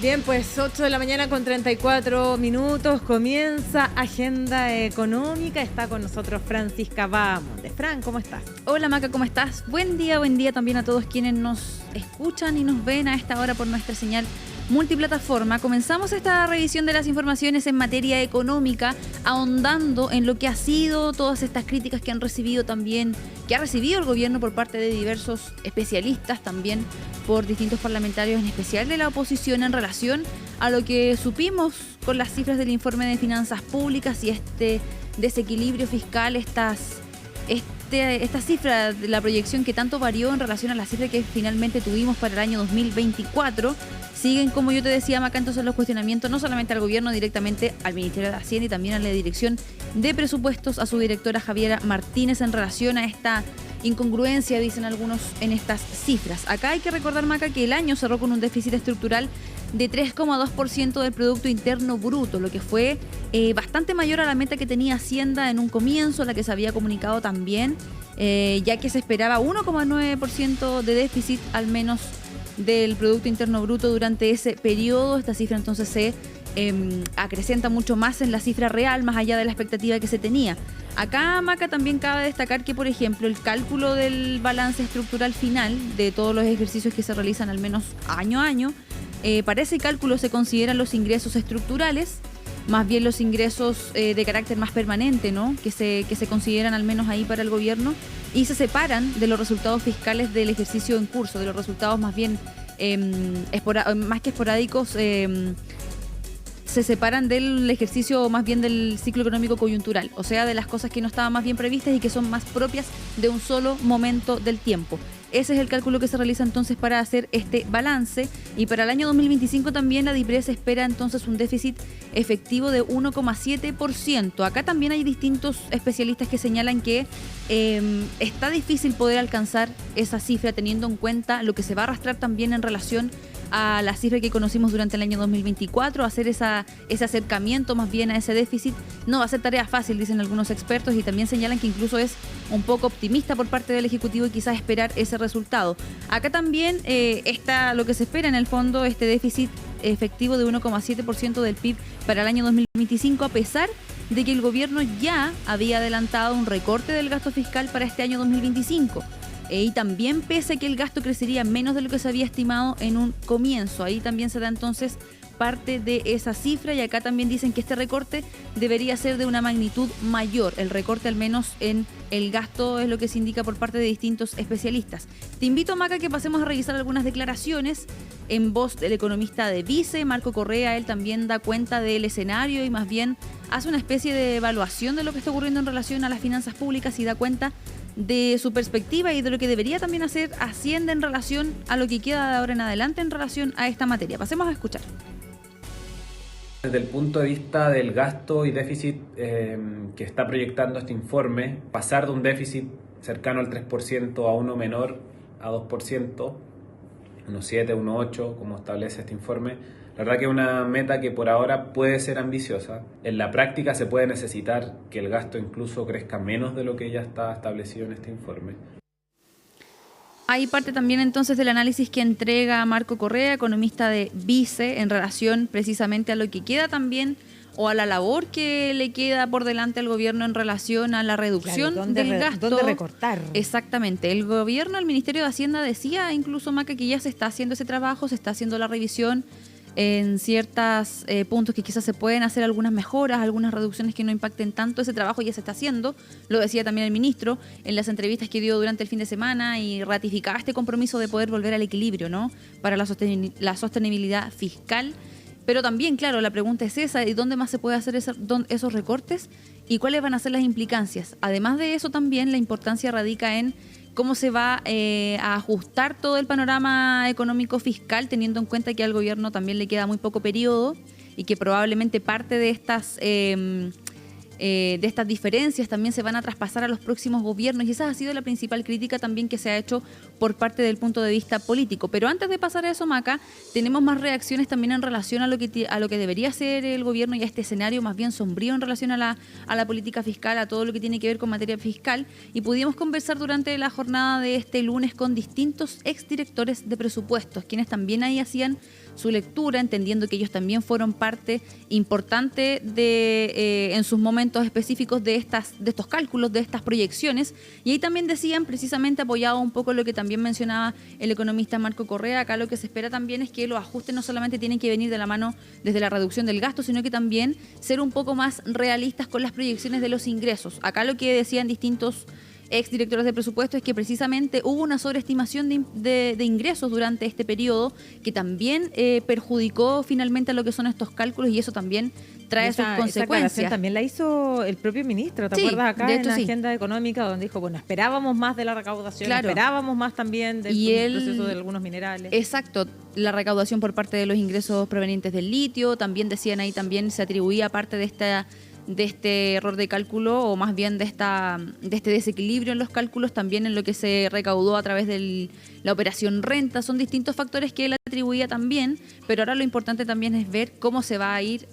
Bien, pues 8 de la mañana con 34 minutos, comienza Agenda Económica. Está con nosotros Francisca Bahamonde. Fran, ¿cómo estás? Hola Maca, ¿cómo estás? Buen día también a todos quienes nos escuchan y nos ven a esta hora por nuestra señal multiplataforma. Comenzamos esta revisión de las informaciones en materia económica, ahondando en lo que ha sido todas estas críticas que han recibido también, que ha recibido el gobierno por parte de diversos especialistas, también por distintos parlamentarios, en especial de la oposición, en relación a lo que supimos con las cifras del informe de finanzas públicas y este desequilibrio fiscal, esta cifra de la proyección que tanto varió en relación a la cifra que finalmente tuvimos para el año 2024. Siguen, como yo te decía, Maca, entonces los cuestionamientos no solamente al gobierno, directamente al Ministerio de Hacienda y también a la Dirección de Presupuestos, a su directora Javiera Martínez, en relación a esta incongruencia, dicen algunos, en estas cifras. Acá hay que recordar, Maca, que el año cerró con un déficit estructural de 3,2% del Producto Interno Bruto, lo que fue bastante mayor a la meta que tenía Hacienda en un comienzo, la que se había comunicado también, ya que se esperaba 1,9% de déficit al menos del Producto Interno Bruto durante ese periodo. Esta cifra entonces se acrecenta mucho más en la cifra real, más allá de la expectativa que se tenía. Acá, Maca, también cabe destacar que, por ejemplo, el cálculo del balance estructural final de todos los ejercicios que se realizan al menos año a año, para ese cálculo se consideran los ingresos estructurales, más bien los ingresos de carácter más permanente, ¿no? Que se consideran al menos ahí para el gobierno, y se separan de los resultados fiscales del ejercicio en curso, de los resultados más bien más que esporádicos, se separan del ejercicio más bien del ciclo económico coyuntural, o sea, de las cosas que no estaban más bien previstas y que son más propias de un solo momento del tiempo. Ese es el cálculo que se realiza entonces para hacer este balance, y para el año 2025 también la DIPRES espera entonces un déficit efectivo de 1,7%. Acá también hay distintos especialistas que señalan que está difícil poder alcanzar esa cifra, teniendo en cuenta lo que se va a arrastrar también en relación a la cifra que conocimos durante el año 2024, hacer ese acercamiento más bien a ese déficit no va a ser tarea fácil, dicen algunos expertos, y también señalan que incluso es un poco optimista por parte del Ejecutivo y quizás esperar ese resultado. Acá también está lo que se espera en el fondo, este déficit efectivo de 1,7% del PIB para el año 2025, a pesar de que el gobierno ya había adelantado un recorte del gasto fiscal para este año 2025. Y también pese a que el gasto crecería menos de lo que se había estimado en un comienzo. Ahí también se da entonces parte de esa cifra, y acá también dicen que este recorte debería ser de una magnitud mayor. El recorte al menos en el gasto es lo que se indica por parte de distintos especialistas. Te invito, Maca, que pasemos a revisar algunas declaraciones en voz del economista de Vice, Marco Correa. Él también da cuenta del escenario y más bien hace una especie de evaluación de lo que está ocurriendo en relación a las finanzas públicas y da cuenta de su perspectiva y de lo que debería también hacer Hacienda en relación a lo que queda de ahora en adelante en relación a esta materia. Pasemos a escuchar. Desde el punto de vista del gasto y déficit que está proyectando este informe, pasar de un déficit cercano al 3% a uno menor a 2%, 1,7, 1,8, como establece este informe, la verdad que es una meta que por ahora puede ser ambiciosa. En la práctica se puede necesitar que el gasto incluso crezca menos de lo que ya está establecido en este informe. Hay parte también entonces del análisis que entrega Marco Correa, economista de Vice, en relación precisamente a lo que queda también o a la labor que le queda por delante al gobierno en relación a la reducción del gasto. ¿Dónde recortar? Exactamente. El gobierno, el Ministerio de Hacienda decía incluso, Maca, que ya se está haciendo ese trabajo, se está haciendo la revisión en ciertos puntos que quizás se pueden hacer algunas mejoras, algunas reducciones que no impacten tanto. Ese trabajo ya se está haciendo, lo decía también el ministro en las entrevistas que dio durante el fin de semana, y ratificaba este compromiso de poder volver al equilibrio, ¿no?, para la sostenibilidad fiscal. Pero también, claro, la pregunta es esa: ¿y dónde más se puede hacer esos recortes? ¿Y cuáles van a ser las implicancias? Además de eso, también la importancia radica en cómo se va a ajustar todo el panorama económico fiscal, teniendo en cuenta que al gobierno también le queda muy poco periodo y que probablemente parte de estas de estas diferencias también se van a traspasar a los próximos gobiernos, y esa ha sido la principal crítica también que se ha hecho por parte del punto de vista político. Pero antes de pasar a eso, Maca, tenemos más reacciones también en relación a lo que debería ser el gobierno y a este escenario más bien sombrío en relación a la política fiscal, a todo lo que tiene que ver con materia fiscal, y pudimos conversar durante la jornada de este lunes con distintos exdirectores de presupuestos, quienes también ahí hacían su lectura, entendiendo que ellos también fueron parte importante en sus momentos específicos de estos cálculos, de estas proyecciones, y ahí también decían, precisamente apoyado un poco lo que también mencionaba el economista Marco Correa, acá lo que se espera también es que los ajustes no solamente tienen que venir de la mano desde la reducción del gasto, sino que también ser un poco más realistas con las proyecciones de los ingresos. Acá lo que decían distintos exdirectores de presupuesto es que precisamente hubo una sobreestimación de ingresos durante este periodo que también perjudicó finalmente a lo que son estos cálculos, y eso también trae sus consecuencias. Esa también la hizo el propio ministro, ¿te acuerdas? Acá en la agenda económica, donde dijo, bueno, esperábamos más de la recaudación, esperábamos más también del proceso de algunos minerales. Exacto, la recaudación por parte de los ingresos provenientes del litio, también decían ahí, también se atribuía parte de este error de cálculo, o más bien de este desequilibrio en los cálculos, también en lo que se recaudó a través de la operación renta. Son distintos factores que él atribuía también, pero ahora lo importante también es ver cómo se va a ir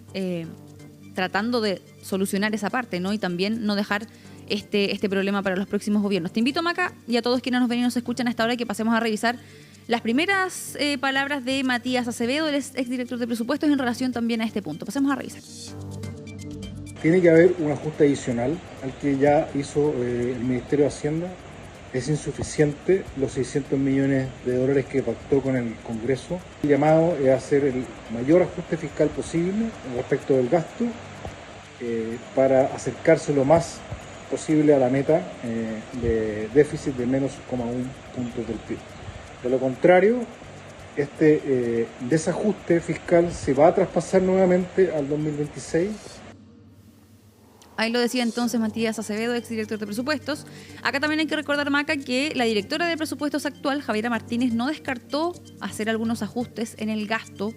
tratando de solucionar esa parte, ¿no? Y también no dejar este problema para los próximos gobiernos. Te invito, Maca, y a todos quienes nos ven y nos escuchan hasta ahora, que pasemos a revisar las primeras palabras de Matías Acevedo, el exdirector de presupuestos, en relación también a este punto. Pasemos a revisar. Tiene que haber un ajuste adicional al que ya hizo el Ministerio de Hacienda. Es insuficiente los 600 millones de dólares que pactó con el Congreso. El llamado es hacer el mayor ajuste fiscal posible respecto del gasto para acercarse lo más posible a la meta de déficit de menos 0,1 puntos del PIB. De lo contrario, este desajuste fiscal se va a traspasar nuevamente al 2026. Ahí lo decía entonces Matías Acevedo, exdirector de presupuestos. Acá también hay que recordar, Maca, que la directora de presupuestos actual, Javiera Martínez, no descartó hacer algunos ajustes en el gasto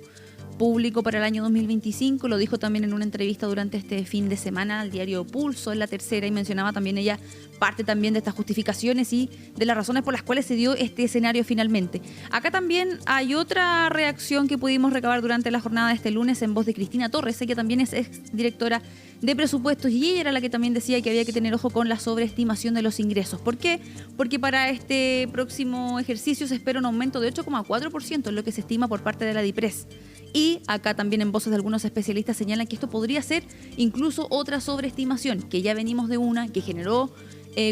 público para el año 2025. Lo dijo también en una entrevista durante este fin de semana al diario Pulso, en La Tercera, y mencionaba también ella parte también de estas justificaciones y de las razones por las cuales se dio este escenario finalmente. Acá también hay otra reacción que pudimos recabar durante la jornada de este lunes en voz de Cristina Torres. Ella también es exdirectora de presupuestos, y ella era la que también decía que había que tener ojo con la sobreestimación de los ingresos. ¿Por qué? Porque para este próximo ejercicio se espera un aumento de 8,4% en lo que se estima por parte de la DIPRES. Y acá también en voces de algunos especialistas señalan que esto podría ser incluso otra sobreestimación, que ya venimos de una que generó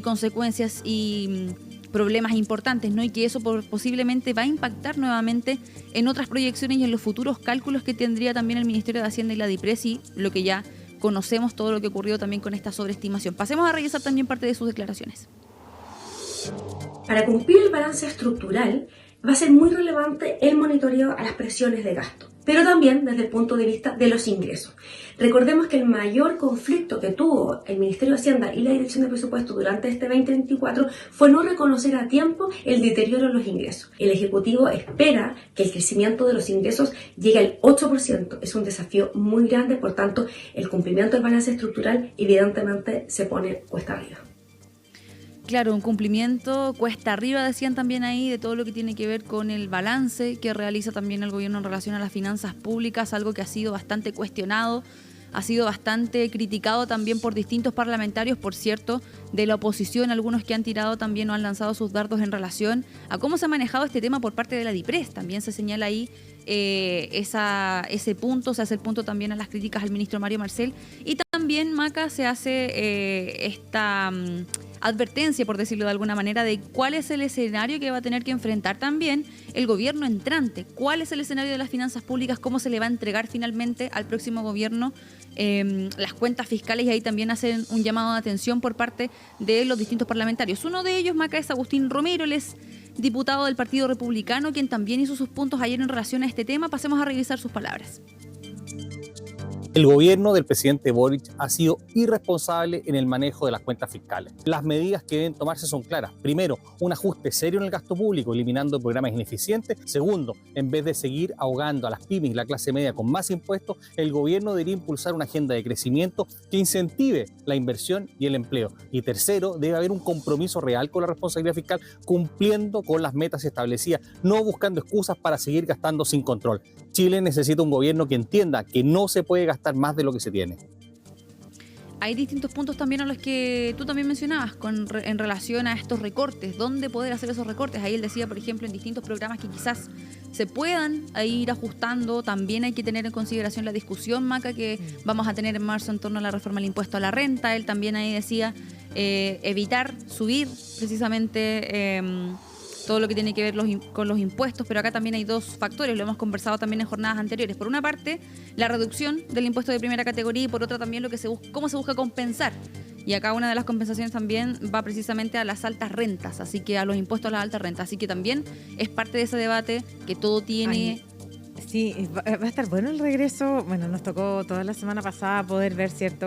consecuencias y problemas importantes, ¿no? Y que eso posiblemente va a impactar nuevamente en otras proyecciones y en los futuros cálculos que tendría también el Ministerio de Hacienda y la DIPRES, y lo que ya conocemos, todo lo que ocurrió también con esta sobreestimación. Pasemos a revisar también parte de sus declaraciones. Para cumplir el balance estructural va a ser muy relevante el monitoreo a las presiones de gasto, pero también desde el punto de vista de los ingresos. Recordemos que el mayor conflicto que tuvo el Ministerio de Hacienda y la Dirección de Presupuestos durante este 2024 fue no reconocer a tiempo el deterioro en los ingresos. El Ejecutivo espera que el crecimiento de los ingresos llegue al 8%. Es un desafío muy grande, por tanto, el cumplimiento del balance estructural evidentemente se pone cuesta arriba. Claro, un cumplimiento cuesta arriba, decían también ahí, de todo lo que tiene que ver con el balance que realiza también el gobierno en relación a las finanzas públicas, algo que ha sido bastante cuestionado, ha sido bastante criticado también por distintos parlamentarios, por cierto, de la oposición, algunos que han tirado también o han lanzado sus dardos en relación a cómo se ha manejado este tema por parte de la DIPRES. También se señala ahí ese punto, se hace el punto también a las críticas al ministro Mario Marcel, y también, Maca, se hace esta advertencia, por decirlo de alguna manera, de cuál es el escenario que va a tener que enfrentar también el gobierno entrante, cuál es el escenario de las finanzas públicas, cómo se le va a entregar finalmente al próximo gobierno las cuentas fiscales, y ahí también hacen un llamado de atención por parte de los distintos parlamentarios. Uno de ellos, Maca, es Agustín Romero, él es diputado del Partido Republicano, quien también hizo sus puntos ayer en relación a este tema. Pasemos a revisar sus palabras. El gobierno del presidente Boric ha sido irresponsable en el manejo de las cuentas fiscales. Las medidas que deben tomarse son claras. Primero, un ajuste serio en el gasto público, eliminando programas ineficientes. Segundo, en vez de seguir ahogando a las pymes y la clase media con más impuestos, el gobierno debería impulsar una agenda de crecimiento que incentive la inversión y el empleo. Y tercero, debe haber un compromiso real con la responsabilidad fiscal, cumpliendo con las metas establecidas, no buscando excusas para seguir gastando sin control. Chile necesita un gobierno que entienda que no se puede gastar más de lo que se tiene. Hay distintos puntos también a los que tú también mencionabas en relación a estos recortes. ¿Dónde poder hacer esos recortes? Ahí él decía, por ejemplo, en distintos programas que quizás se puedan ir ajustando. También hay que tener en consideración la discusión, Maca, que vamos a tener en marzo en torno a la reforma del impuesto a la renta. Él también ahí decía evitar subir precisamente todo lo que tiene que ver con los impuestos, pero acá también hay dos factores, lo hemos conversado también en jornadas anteriores. Por una parte, la reducción del impuesto de primera categoría y por otra también cómo se busca compensar. Y acá una de las compensaciones también va precisamente a las altas rentas, así que a los impuestos a las altas rentas. Así que también es parte de ese debate que todo tiene... Sí, va a estar bueno el regreso. Bueno, nos tocó toda la semana pasada poder ver, ¿cierto?,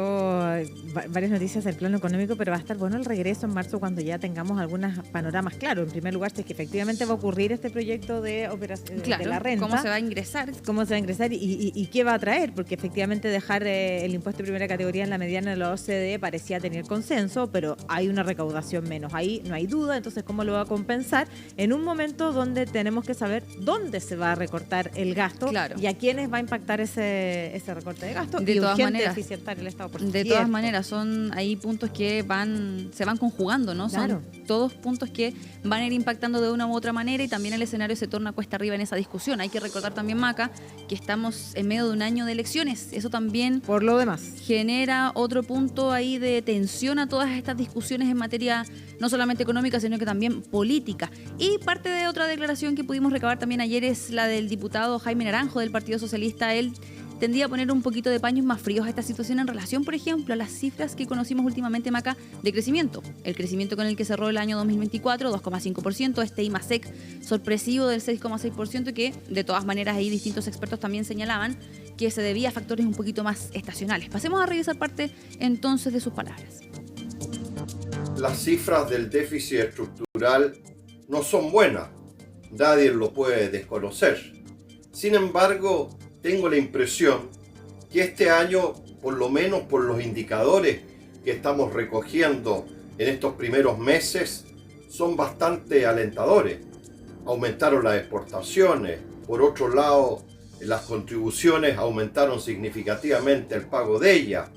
varias noticias del plano económico, pero va a estar bueno el regreso en marzo cuando ya tengamos algunos panoramas claros. En primer lugar, si es que efectivamente va a ocurrir este proyecto de operación de la renta. ¿Cómo se va a ingresar? ¿Cómo se va a ingresar y qué va a traer? Porque efectivamente dejar el impuesto de primera categoría en la mediana de la OCDE parecía tener consenso, pero hay una recaudación menos. Ahí no hay duda. Entonces, ¿cómo lo va a compensar? En un momento donde tenemos que saber dónde se va a recortar el gasto. Claro. Y a quiénes va a impactar ese recorte de gasto de y todas urgente maneras, eficientar el Estado. De todas maneras, son ahí puntos que se van conjugando, ¿no? Claro. Son todos puntos que van a ir impactando de una u otra manera y también el escenario se torna cuesta arriba en esa discusión. Hay que recordar también, Maca, que estamos en medio de un año de elecciones. Eso también, por lo demás, genera otro punto ahí de tensión a todas estas discusiones en materia no solamente económica, sino que también política. Y parte de otra declaración que pudimos recabar también ayer es la del diputado Jaime Naranjo del Partido Socialista. Él tendría a poner un poquito de paños más fríos a esta situación en relación, por ejemplo, a las cifras que conocimos últimamente, Maca, de crecimiento. El crecimiento con el que cerró el año 2024, 2,5%, este IMASEC sorpresivo del 6,6%, que de todas maneras ahí distintos expertos también señalaban que se debía a factores un poquito más estacionales. Pasemos a revisar parte entonces de sus palabras. Las cifras del déficit estructural no son buenas, nadie lo puede desconocer. Sin embargo, tengo la impresión que este año, por lo menos por los indicadores que estamos recogiendo en estos primeros meses, son bastante alentadores. Aumentaron las exportaciones, por otro lado, las contribuciones aumentaron significativamente el pago de ellas.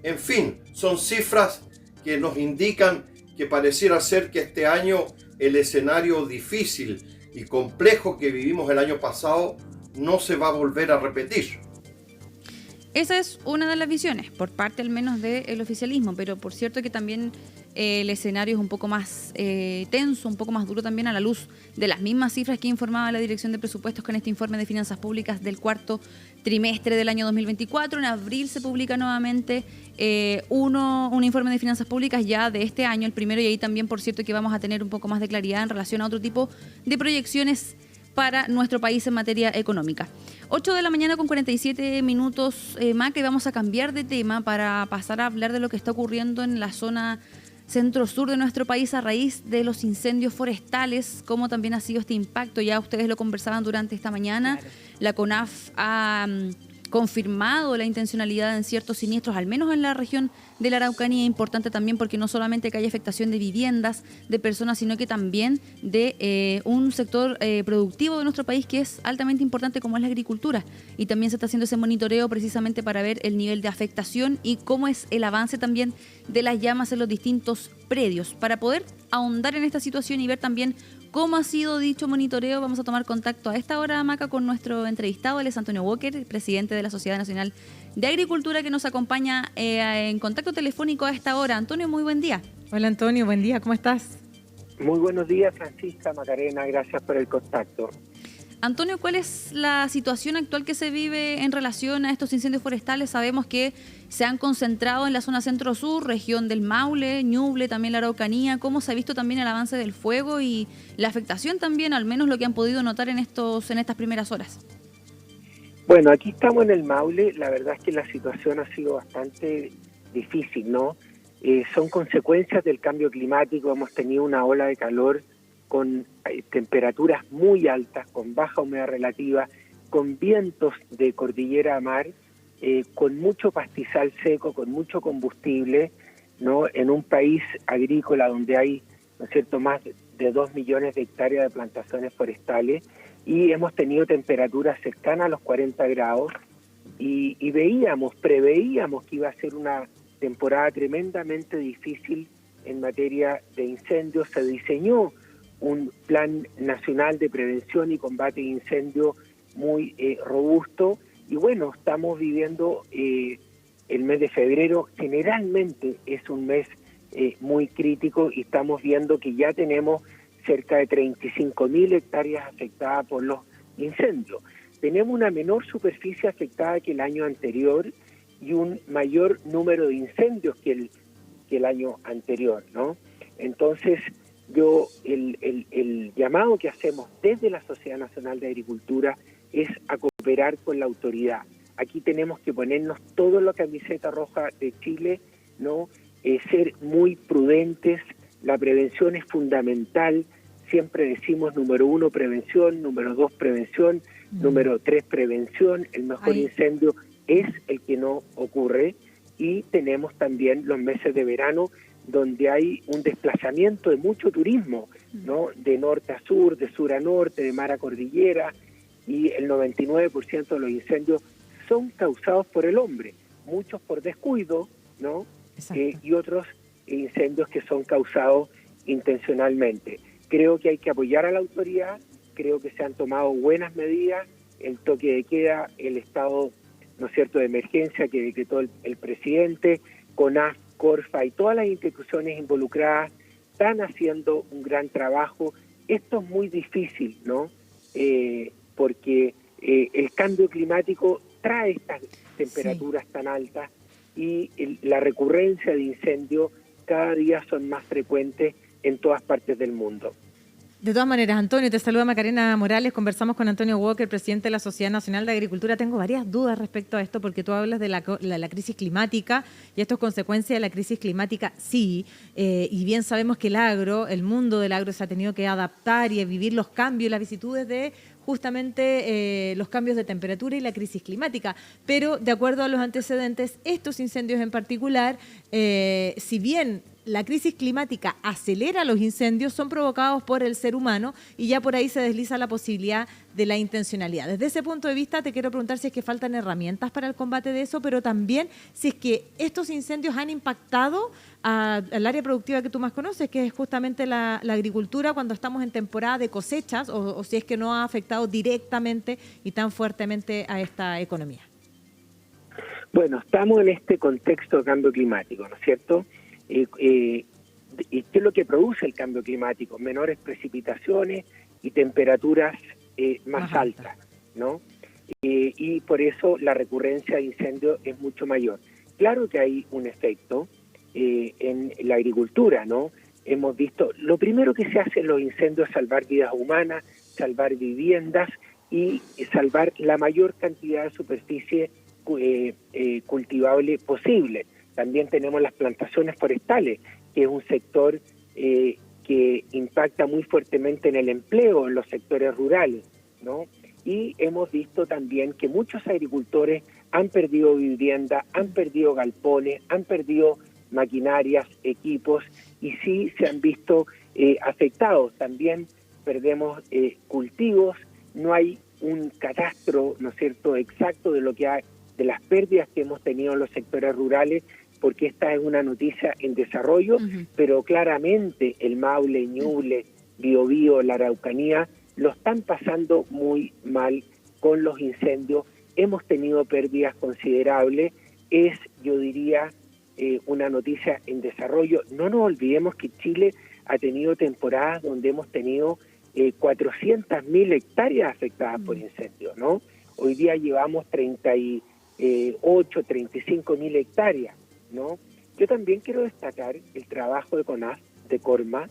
En fin, son cifras que nos indican que pareciera ser que este año el escenario difícil y complejo que vivimos el año pasado no se va a volver a repetir. Esa es una de las visiones, por parte al menos del oficialismo, pero por cierto que también el escenario es un poco más tenso, un poco más duro también a la luz de las mismas cifras que informaba la Dirección de Presupuestos con este informe de finanzas públicas del cuarto trimestre del año 2024. En abril se publica nuevamente un informe de finanzas públicas ya de este año, el primero, y ahí también, por cierto, que vamos a tener un poco más de claridad en relación a otro tipo de proyecciones para nuestro país en materia económica. 8 de la mañana con 47 minutos, Maca, y vamos a cambiar de tema para pasar a hablar de lo que está ocurriendo en la zona centro-sur de nuestro país a raíz de los incendios forestales, cómo también ha sido este impacto. Ya ustedes lo conversaban durante esta mañana. Claro. La CONAF ha confirmado la intencionalidad en ciertos siniestros, al menos en la región de la Araucanía, importante también porque no solamente que haya afectación de viviendas, de personas, sino que también de un sector productivo de nuestro país que es altamente importante, como es la agricultura. Y también se está haciendo ese monitoreo precisamente para ver el nivel de afectación y cómo es el avance también de las llamas en los distintos predios. Para poder ahondar en esta situación y ver también cómo ha sido dicho monitoreo, vamos a tomar contacto a esta hora, Maca, con nuestro entrevistado. Él es Antonio Walker, presidente de la Sociedad Nacional de Agricultura, que nos acompaña en contacto telefónico a esta hora. Antonio, muy buen día. Hola, Antonio, buen día, ¿cómo estás? Muy buenos días, Francisca, Macarena, gracias por el contacto. Antonio, ¿cuál es la situación actual que se vive en relación a estos incendios forestales? Sabemos que se han concentrado en la zona centro-sur, región del Maule, Ñuble, también la Araucanía. ¿Cómo se ha visto también el avance del fuego y la afectación también, al menos lo que han podido notar en estas primeras horas? Bueno, aquí estamos en el Maule. La verdad es que la situación ha sido bastante difícil, ¿no? Son consecuencias del cambio climático. Hemos tenido una ola de calor con temperaturas muy altas, con baja humedad relativa, con vientos de cordillera a mar, con mucho pastizal seco, con mucho combustible, ¿no? En un país agrícola donde hay, ¿no es cierto?, más de 2 millones de hectáreas de plantaciones forestales, y hemos tenido temperaturas cercanas a los 40 grados y preveíamos que iba a ser una temporada tremendamente difícil en materia de incendios. Se diseñó un plan nacional de prevención y combate de incendios muy robusto, y bueno, estamos viviendo el mes de febrero. Generalmente es un mes muy crítico, y estamos viendo que ya tenemos cerca de 35.000 hectáreas afectadas por los incendios. Tenemos una menor superficie afectada que el año anterior y un mayor número de incendios que el año anterior, ¿no? Entonces, el llamado que hacemos desde la Sociedad Nacional de Agricultura es a cooperar con la autoridad. Aquí tenemos que ponernos todo la camiseta roja de Chile, ¿no? Ser muy prudentes. La prevención es fundamental. Siempre decimos número 1 prevención, número 2 prevención, número 3 prevención. El mejor incendio es el que no ocurre. Y tenemos también los meses de verano, donde hay un desplazamiento de mucho turismo, ¿no? De norte a sur, de sur a norte, de mar a cordillera, y el 99% de los incendios son causados por el hombre, muchos por descuido, ¿no? Y otros incendios que son causados intencionalmente. Creo que hay que apoyar a la autoridad, creo que se han tomado buenas medidas, el toque de queda, el estado, ¿no es cierto?, de emergencia que decretó el presidente, CONAF, Corfa y todas las instituciones involucradas están haciendo un gran trabajo. Esto es muy difícil, ¿no? Porque el cambio climático trae estas temperaturas tan altas, y la recurrencia de incendios cada día son más frecuentes en todas partes del mundo. De todas maneras, Antonio, te saluda Macarena Morales. Conversamos con Antonio Walker, presidente de la Sociedad Nacional de Agricultura. Tengo varias dudas respecto a esto, porque tú hablas de la crisis climática, y esto es consecuencia de la crisis climática, sí. Y bien sabemos que el mundo del agro se ha tenido que adaptar y vivir los cambios, las vicisitudes de justamente los cambios de temperatura y la crisis climática. Pero de acuerdo a los antecedentes, estos incendios en particular, si bien la crisis climática acelera los incendios, son provocados por el ser humano, y ya por ahí se desliza la posibilidad de la intencionalidad. Desde ese punto de vista te quiero preguntar si es que faltan herramientas para el combate de eso, pero también si es que estos incendios han impactado al área productiva que tú más conoces, que es justamente la agricultura, cuando estamos en temporada de cosechas, o si es que no ha afectado directamente y tan fuertemente a esta economía. Bueno, estamos en este contexto de cambio climático, ¿no es cierto? ¿Y qué es lo que produce el cambio climático? Menores precipitaciones y temperaturas más altas, ¿no? Y por eso la recurrencia de incendios es mucho mayor. Claro que hay un efecto en la agricultura, ¿no? Hemos visto, lo primero que se hace en los incendios es salvar vidas humanas, salvar viviendas y salvar la mayor cantidad de superficie cultivable posible. También tenemos las plantaciones forestales, que es un sector que impacta muy fuertemente en el empleo en los sectores rurales, ¿no? Y hemos visto también que muchos agricultores han perdido vivienda, han perdido galpones, han perdido maquinarias, equipos, y sí se han visto afectados. También perdemos cultivos, no hay un catastro, ¿no es cierto?, exacto de lo que hay, de las pérdidas que hemos tenido en los sectores rurales, porque esta es una noticia en desarrollo, pero claramente el Maule, Ñuble, Biobío, la Araucanía lo están pasando muy mal con los incendios. Hemos tenido pérdidas considerables. Es, yo diría, una noticia en desarrollo. No nos olvidemos que Chile ha tenido temporadas donde hemos tenido 400.000 hectáreas afectadas por incendios, ¿no? Hoy día llevamos 35.000 hectáreas, ¿no? Yo también quiero destacar el trabajo de CONAF, de Corma.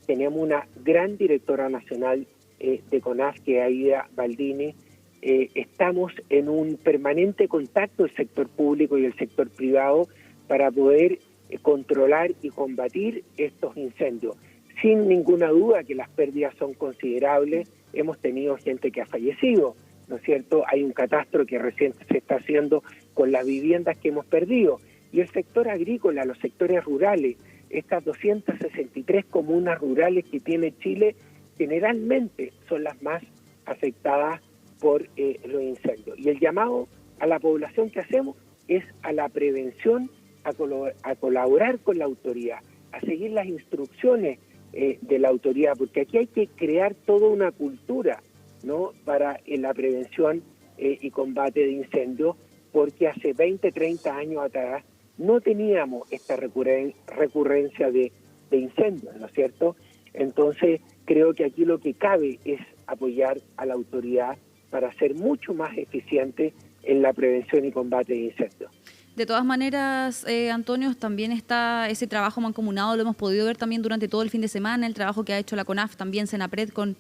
Tenemos una gran directora nacional de CONAF, que es Aida Baldini, estamos en un permanente contacto el sector público y el sector privado para poder controlar y combatir estos incendios. Sin ninguna duda que las pérdidas son considerables, hemos tenido gente que ha fallecido, ¿no es cierto? Hay un catastro que recién se está haciendo con las viviendas que hemos perdido. Y el sector agrícola, los sectores rurales, estas 263 comunas rurales que tiene Chile, generalmente son las más afectadas por los incendios. Y el llamado a la población que hacemos es a la prevención, a colaborar con la autoridad, a seguir las instrucciones de la autoridad, porque aquí hay que crear toda una cultura, ¿no?, para la prevención y combate de incendios, porque hace 20, 30 años atrás no teníamos esta recurrencia de incendios, ¿no es cierto? Entonces, creo que aquí lo que cabe es apoyar a la autoridad para ser mucho más eficiente en la prevención y combate de incendios. De todas maneras, Antonio, también está ese trabajo mancomunado, lo hemos podido ver también durante todo el fin de semana, el trabajo que ha hecho la CONAF, también Senapred, con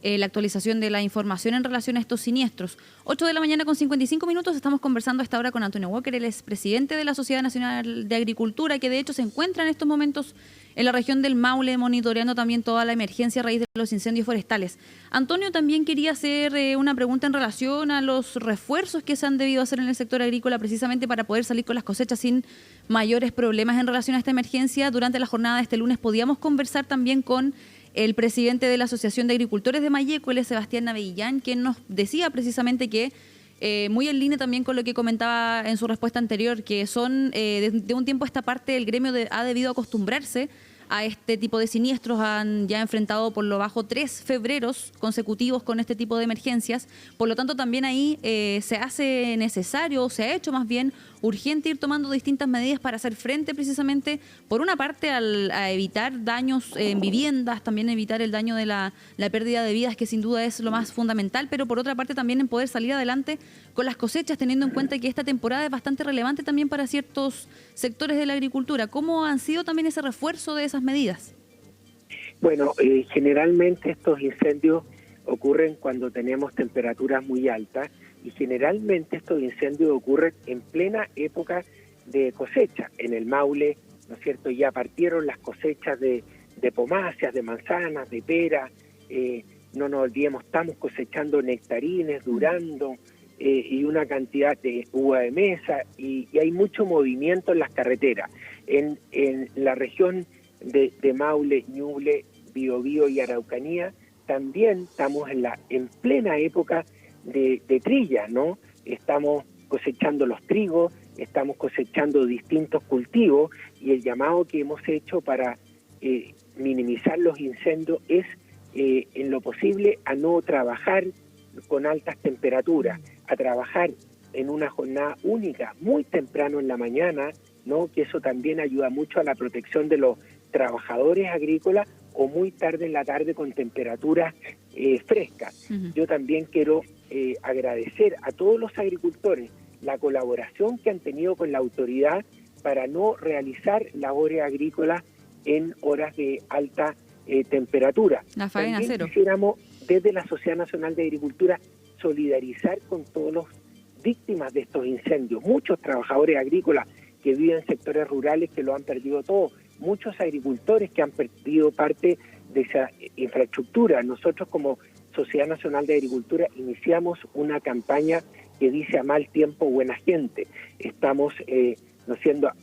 la actualización de la información en relación a estos siniestros. 8:55 a.m, estamos conversando a esta hora con Antonio Walker, él es presidente de la Sociedad Nacional de Agricultura, que de hecho se encuentra en estos momentos en la región del Maule, monitoreando también toda la emergencia a raíz de los incendios forestales. Antonio, también quería hacer una pregunta en relación a los refuerzos que se han debido hacer en el sector agrícola, precisamente para poder salir con las cosechas sin mayores problemas en relación a esta emergencia. Durante la jornada de este lunes podíamos conversar también con el presidente de la Asociación de Agricultores de Mayeco, él es Sebastián Navellán, quien nos decía precisamente que, muy en línea también con lo que comentaba en su respuesta anterior, que son de un tiempo a esta parte el gremio ha debido acostumbrarse a este tipo de siniestros, han ya enfrentado por lo bajo 3 febreros consecutivos con este tipo de emergencias, por lo tanto también ahí se hace necesario, o se ha hecho más bien urgente ir tomando distintas medidas para hacer frente precisamente, por una parte a evitar daños en viviendas, también evitar el daño de la pérdida de vidas, que sin duda es lo más fundamental, pero por otra parte también en poder salir adelante con las cosechas, teniendo en cuenta que esta temporada es bastante relevante también para ciertos sectores de la agricultura. ¿Cómo han sido también ese refuerzo de esas medidas? Bueno, generalmente estos incendios ocurren cuando tenemos temperaturas muy altas, y generalmente estos incendios ocurren en plena época de cosecha. En el Maule, ¿no es cierto?, ya partieron las cosechas de pomáceas, de manzanas, de peras, no nos olvidemos, estamos cosechando nectarines, durazno, y una cantidad de uva de mesa, y hay mucho movimiento en las carreteras. En la región de Maule, Ñuble, Biobío y Araucanía, también estamos en plena época de trilla, ¿no? Estamos cosechando los trigos, estamos cosechando distintos cultivos, y el llamado que hemos hecho para minimizar los incendios es, en lo posible, a no trabajar con altas temperaturas, a trabajar en una jornada única, muy temprano en la mañana, ¿no?, que eso también ayuda mucho a la protección de los trabajadores agrícolas, o muy tarde en la tarde con temperaturas frescas. Uh-huh. Yo también quiero agradecer a todos los agricultores la colaboración que han tenido con la autoridad para no realizar labores agrícolas en horas de alta temperatura. La faena también cero. Quisiéramos, desde la Sociedad Nacional de Agricultura, solidarizar con todos los víctimas de estos incendios. Muchos trabajadores agrícolas que viven en sectores rurales que lo han perdido todo, muchos agricultores que han perdido parte de esa infraestructura. Nosotros, como Sociedad Nacional de Agricultura, iniciamos una campaña que dice: a mal tiempo, buena gente. Estamos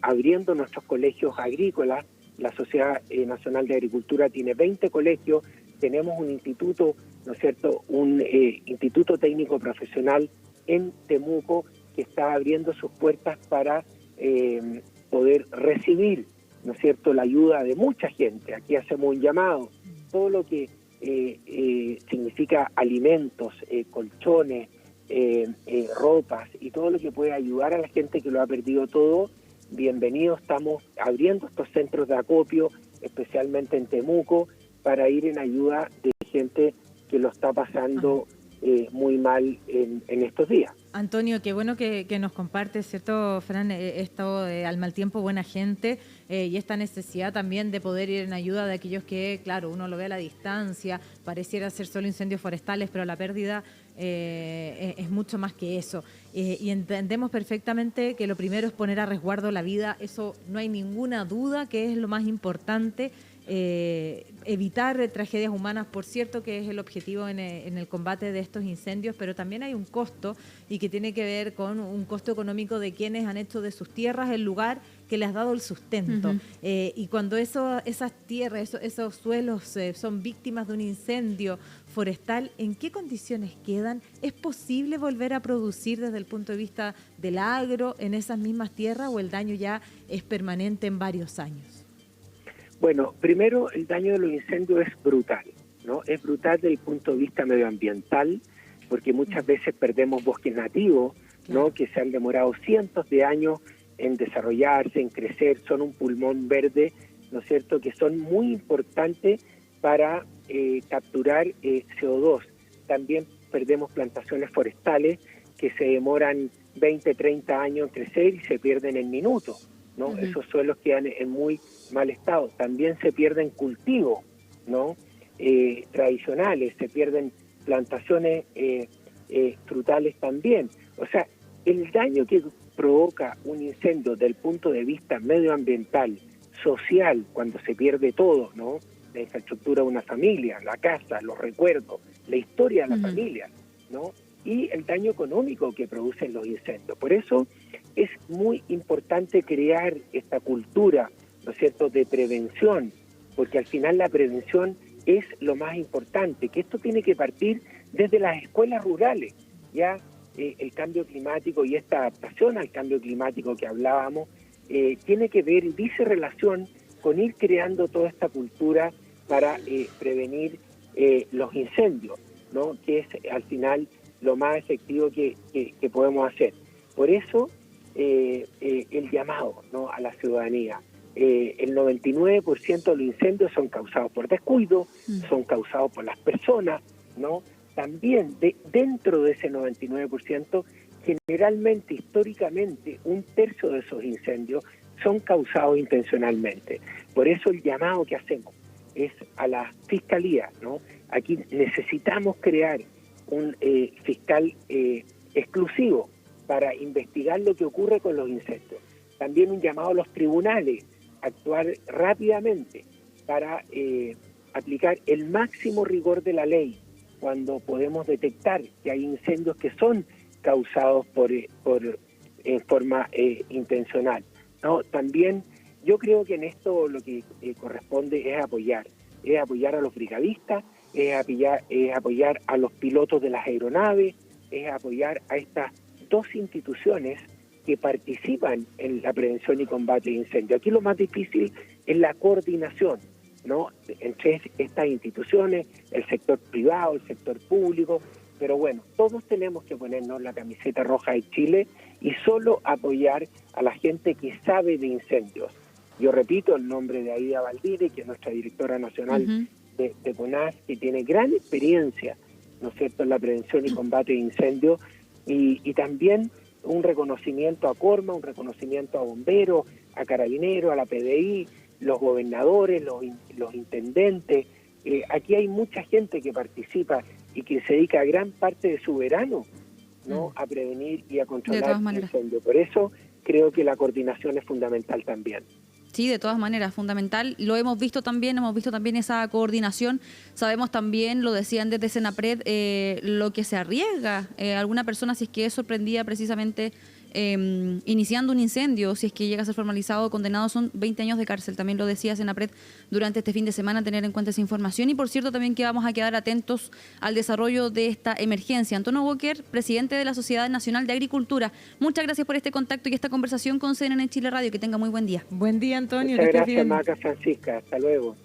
abriendo nuestros colegios agrícolas. La Sociedad Nacional de Agricultura tiene 20 colegios, tenemos un instituto, ¿no es cierto?, un instituto técnico profesional en Temuco, que está abriendo sus puertas para poder recibir, ¿no es cierto?, la ayuda de mucha gente. Aquí hacemos un llamado, todo lo que significa alimentos, colchones, ropas y todo lo que puede ayudar a la gente que lo ha perdido todo, bienvenido. Estamos abriendo estos centros de acopio, especialmente en Temuco, para ir en ayuda de gente que lo está pasando muy mal en estos días. Antonio, qué bueno que nos compartes, ¿cierto, Fran? Esto de al mal tiempo, buena gente, y esta necesidad también de poder ir en ayuda de aquellos que, claro, uno lo ve a la distancia, pareciera ser solo incendios forestales, pero la pérdida es mucho más que eso. Y entendemos perfectamente que lo primero es poner a resguardo la vida, eso no hay ninguna duda que es lo más importante. Evitar tragedias humanas, por cierto, que es el objetivo en el combate de estos incendios, pero también hay un costo y que tiene que ver con un costo económico de quienes han hecho de sus tierras el lugar que les ha dado el sustento. Uh-huh. Y cuando esas tierras, esos suelos son víctimas de un incendio forestal, ¿en qué condiciones quedan? ¿Es posible volver a producir desde el punto de vista del agro en esas mismas tierras o el daño ya es permanente en varios años? Bueno, primero el daño de los incendios es brutal, ¿no? Es brutal desde el punto de vista medioambiental, porque muchas veces perdemos bosques nativos, ¿no? Que se han demorado cientos de años en desarrollarse, en crecer, son un pulmón verde, ¿no es cierto?, que son muy importantes para capturar CO2. También perdemos plantaciones forestales que se demoran 20, 30 años en crecer y se pierden en minutos, ¿no? Uh-huh. Esos suelos quedan en muy mal estado. También se pierden cultivos, ¿no? Tradicionales, se pierden plantaciones frutales también. O sea, el daño que provoca un incendio desde el punto de vista medioambiental, social, cuando se pierde todo, ¿no? La infraestructura de una familia, la casa, los recuerdos, la historia de la uh-huh. familia, ¿no? Y el daño económico que producen los incendios. Por eso es muy importante crear esta cultura, ¿no es cierto?, de prevención, porque al final la prevención es lo más importante, que esto tiene que partir desde las escuelas rurales. Ya el cambio climático y esta adaptación al cambio climático que hablábamos tiene que ver y dice relación con ir creando toda esta cultura para prevenir los incendios, ¿no?, que es al final lo más efectivo que podemos hacer. Por eso el llamado, ¿no?, a la ciudadanía. El 99% de los incendios son causados por descuido, son causados por las personas, ¿no? También dentro de ese 99%, generalmente, históricamente, 1/3 de esos incendios son causados intencionalmente. Por eso el llamado que hacemos es a la fiscalía, ¿no? Aquí necesitamos crear un fiscal exclusivo para investigar lo que ocurre con los incendios. También un llamado a los tribunales a actuar rápidamente para aplicar el máximo rigor de la ley cuando podemos detectar que hay incendios que son causados en forma intencional, ¿no? También yo creo que en esto lo que corresponde es apoyar a los brigadistas, es apoyar a los pilotos de las aeronaves, es apoyar a estas dos instituciones que participan en la prevención y combate de incendios. Aquí lo más difícil es la coordinación, ¿no?, entre estas instituciones, el sector privado, el sector público, pero bueno, todos tenemos que ponernos la camiseta roja de Chile y solo apoyar a la gente que sabe de incendios. Yo repito el nombre de Aida Valdire, que es nuestra directora nacional uh-huh. de CONAS, que tiene gran experiencia, ¿no es cierto?, en la prevención y combate de incendios, y también un reconocimiento a Corma, un reconocimiento a bomberos, a carabineros, a la PDI, los gobernadores, los intendentes. Aquí hay mucha gente que participa y que se dedica gran parte de su verano, ¿no?, a prevenir y a controlar el incendio. Por eso creo que la coordinación es fundamental también. Sí, de todas maneras, fundamental. Lo hemos visto también esa coordinación. Sabemos también, lo decían desde Senapred, lo que se arriesga alguna persona si es que es sorprendida precisamente iniciando un incendio, si es que llega a ser formalizado o condenado, son 20 años de cárcel. También lo decía Senapred durante este fin de semana, tener en cuenta esa información. Y por cierto, también que vamos a quedar atentos al desarrollo de esta emergencia. Antonio Walker, presidente de la Sociedad Nacional de Agricultura, muchas gracias por este contacto y esta conversación con CNN Chile Radio. Que tenga muy buen día. Buen día, Antonio. Muchas gracias, Maca Francisca. Hasta luego.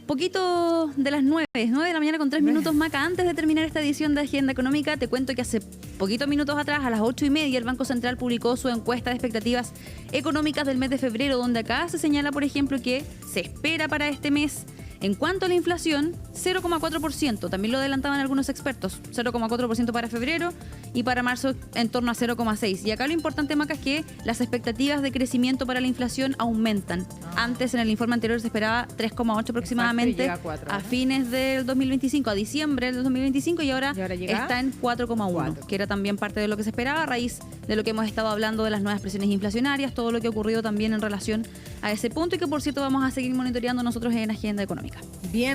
Poquito de las 9 de la mañana con 3 minutos, Maca. Antes de terminar esta edición de Agenda Económica, te cuento que hace poquitos minutos atrás, a las 8:30, el Banco Central publicó su encuesta de expectativas económicas del mes de febrero, donde acá se señala, por ejemplo, que se espera para este mes En cuanto a la inflación, 0,4%, también lo adelantaban algunos expertos, 0,4% para febrero y para marzo en torno a 0,6%. Y acá lo importante, Maca, es que las expectativas de crecimiento para la inflación aumentan. Antes, en el informe anterior, se esperaba 3,8 aproximadamente Llega a 4, a fines del 2025, a diciembre del 2025, y ahora llega está en 4,1, que era también parte de lo que se esperaba a raíz de lo que hemos estado hablando de las nuevas presiones inflacionarias, todo lo que ha ocurrido también en relación a ese punto y que, por cierto, vamos a seguir monitoreando nosotros en Agenda Económica. Bien.